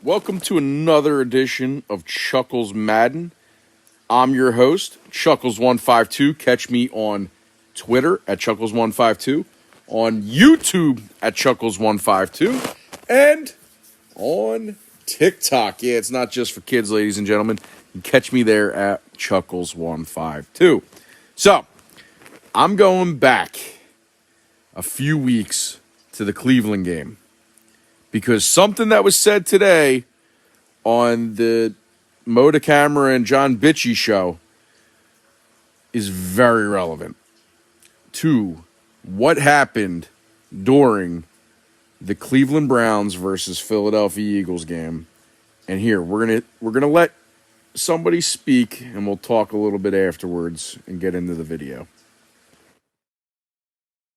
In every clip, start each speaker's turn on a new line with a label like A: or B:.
A: Welcome to another edition of Chuckles Madden. I'm your host, Chuckles152. Catch me on Twitter at Chuckles152, on YouTube at Chuckles152, and on TikTok. Yeah, it's not just for kids, ladies and gentlemen. You can catch me there at Chuckles152. So, I'm going back a few weeks to the Cleveland game because something that was said today on the Moda Camera and John Bitchie show is very relevant to what happened during the Cleveland Browns versus Philadelphia Eagles game. And here we're gonna let somebody speak, and we'll talk a little bit afterwards and get into the video.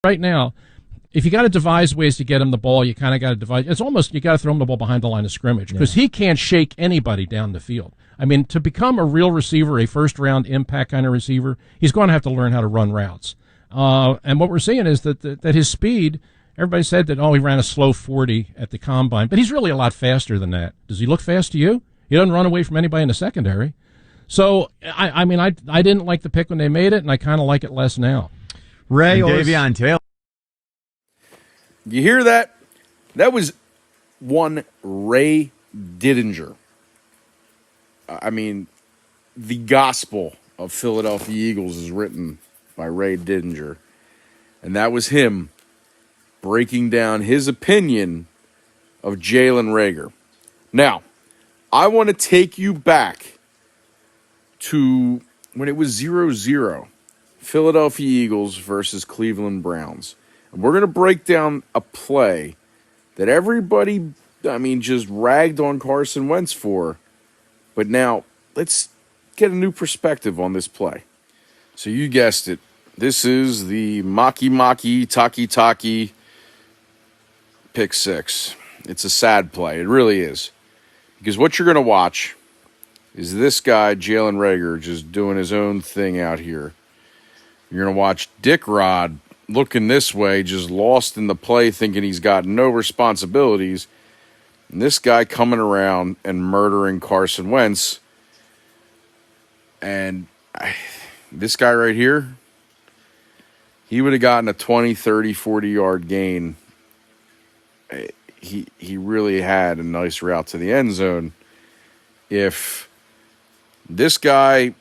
B: Right now, if you got to devise ways to get him the ball, you kind of got to devise. It's almost you got to throw him the ball behind the line of scrimmage because he can't shake anybody down the field. I mean, to become a real receiver, a first-round impact kind of receiver, he's going to have to learn how to run routes. And what we're seeing is that his speed. Everybody said that he ran a slow 40 at the combine, but he's really a lot faster than that. Does he look fast to you? He doesn't run away from anybody in the secondary. So I mean, I didn't like the pick when they made it, and I kind of like it less now.
C: Ray and Davion Taylor.
A: You hear that? That was one Ray Diddinger. I mean, the gospel of Philadelphia Eagles is written by Ray Diddinger. And that was him breaking down his opinion of Jalen Reagor. Now, I want to take you back to when it was 0-0. Philadelphia Eagles versus Cleveland Browns. And we're going to break down a play that everybody, just ragged on Carson Wentz for. But now, let's get a new perspective on this play. So you guessed it. This is the Maki Taki pick six. It's a sad play. It really is. Because what you're going to watch is this guy, Jalen Reagor, just doing his own thing out here. You're going to watch Dick Rod looking this way, just lost in the play, thinking he's got no responsibilities. And this guy coming around and murdering Carson Wentz. And this guy right here, he would have gotten a 20, 30, 40-yard gain. He really had a nice route to the end zone. If this guy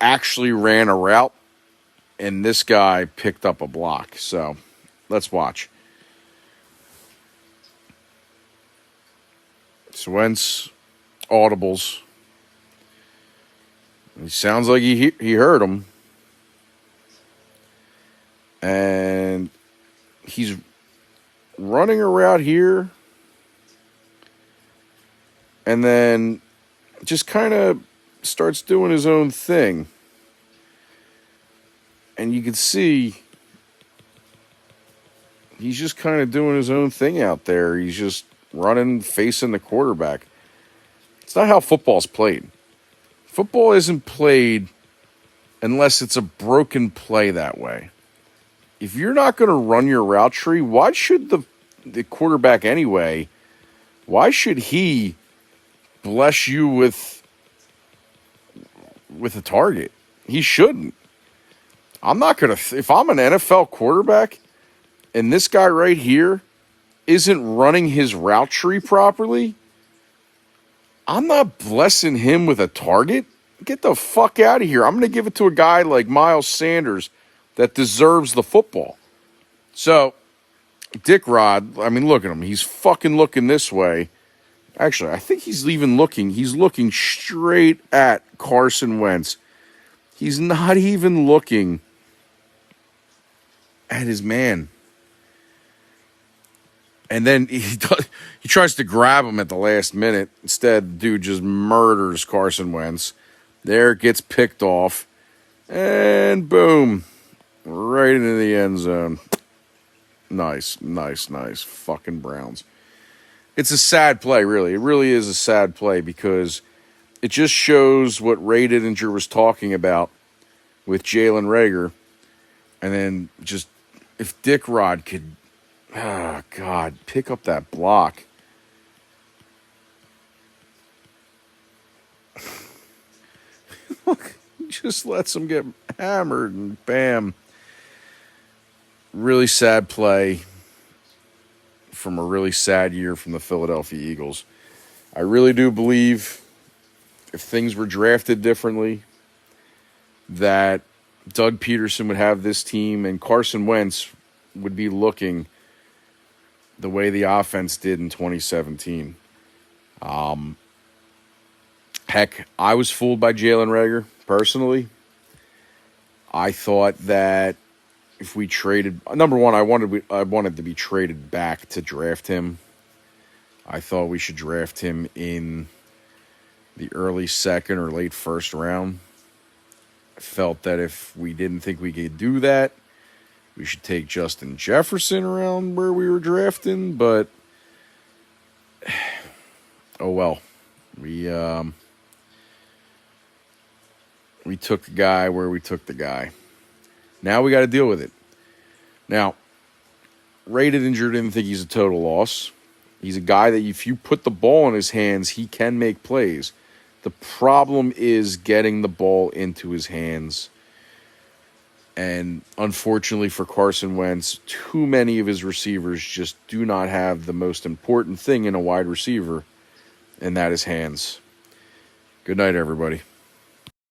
A: actually ran a route, and this guy picked up a block. So, let's watch. So Wentz audibles. He sounds like he heard him. And he's running around here. And then just kind of starts doing his own thing. And you can see he's just kind of doing his own thing out there. He's just running, facing the quarterback. It's not how football's played. Football isn't played unless it's a broken play that way. If you're not going to run your route tree, why should the quarterback anyway, why should he bless you with a target? He shouldn't. I'm not going to, if I'm an NFL quarterback and this guy right here isn't running his route tree properly, I'm not blessing him with a target. Get the fuck out of here. I'm going to give it to a guy like Miles Sanders that deserves the football. So, Dick Rod, look at him. He's fucking looking this way. Actually, I think he's looking straight at Carson Wentz. He's not even looking at his man. And then he tries to grab him at the last minute. Instead, dude just murders Carson Wentz. There it gets picked off. And boom. Right into the end zone. Nice. Fucking Browns. It's a sad play, really. It really is a sad play because it just shows what Ray Diddinger was talking about with Jalen Reagor. And then just, if Dick Rod could, pick up that block. just lets him get hammered, and bam. Really sad play from a really sad year from the Philadelphia Eagles. I really do believe if things were drafted differently, that Doug Peterson would have this team and Carson Wentz would be looking the way the offense did in 2017. Heck, I was fooled by Jalen Reagor, personally. I thought that if we traded, number one, I wanted to be traded back to draft him. I thought we should draft him in the early second or late first round. I felt that if we didn't think we could do that, we should take Justin Jefferson around where we were drafting, but oh well. We took the guy where we took the guy. Now we got to deal with it. Now, Ray Diddinger didn't think he's a total loss. He's a guy that if you put the ball in his hands, he can make plays. The problem is getting the ball into his hands. And unfortunately for Carson Wentz, too many of his receivers just do not have the most important thing in a wide receiver, and that is hands. Good night, everybody.